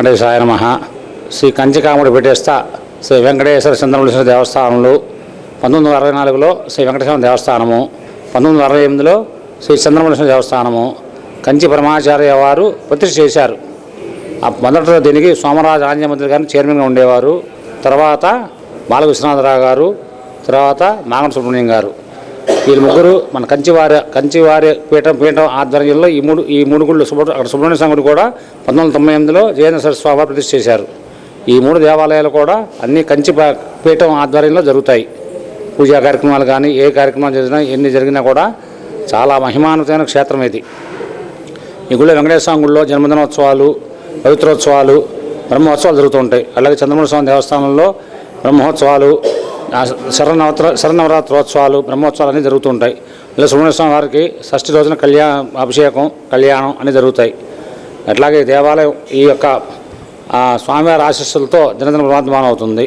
వెంకటేశాయ నమః. శ్రీ కంచికాముడి పెట్టేస్తా శ్రీ వెంకటేశ్వర చంద్రమౌళీశ్వర దేవస్థానంలో 1964లో శ్రీ వెంకటేశ్వర దేవస్థానము, 1968లో శ్రీ చంద్రమౌళీశ్వర దేవస్థానము కంచి పరమాచార్య వారు ప్రతిష్ఠ చేశారు. ఆ మొదట దీనికి సోమరాజు ఆంజనేయ గారిని చైర్మన్గా ఉండేవారు. తర్వాత బాల విశ్వనాథరావు గారు, తర్వాత నాగం సుబ్రహ్మణ్యం గారు. వీళ్ళు ముగ్గురు మన కంచివారి పీఠం ఆధ్వర్యంలో ఈ మూడు గుళ్ళు అక్కడ సుబ్రహ్మణ్య స్వామి గుడి కూడా 1998లో జయేంద్ర స్వామి ప్రతిష్ఠ చేశారు. ఈ 3 దేవాలయాలు కూడా అన్ని కంచి పీఠం ఆధ్వర్యంలో జరుగుతాయి. పూజా కార్యక్రమాలు కానీ ఏ కార్యక్రమాలు జరిగినా ఎన్ని జరిగినా కూడా చాలా మహిమాన్వితమైన క్షేత్రం ఇది. ఈ గుళ్ళో వెంకటేశ్వర స్వామి గుడిలో జన్మదినోత్సవాలు, పవిత్రోత్సవాలు, బ్రహ్మోత్సవాలు జరుగుతుంటాయి. అలాగే చంద్రమౌళి స్వామి దేవస్థానంలో బ్రహ్మోత్సవాలు, శరన్నవరాత్రోత్సవాలు, బ్రహ్మోత్సవాలు అన్నీ జరుగుతుంటాయి. ఇలా సుబ్రహ్మణ్య స్వామి వారికి షష్ఠి రోజున కళ్యాణం అన్నీ జరుగుతాయి. అట్లాగే దేవాలయం ఈ యొక్క స్వామివారి ఆశీస్సులతో దినదిన ప్రవర్ధమానం అవుతుంది.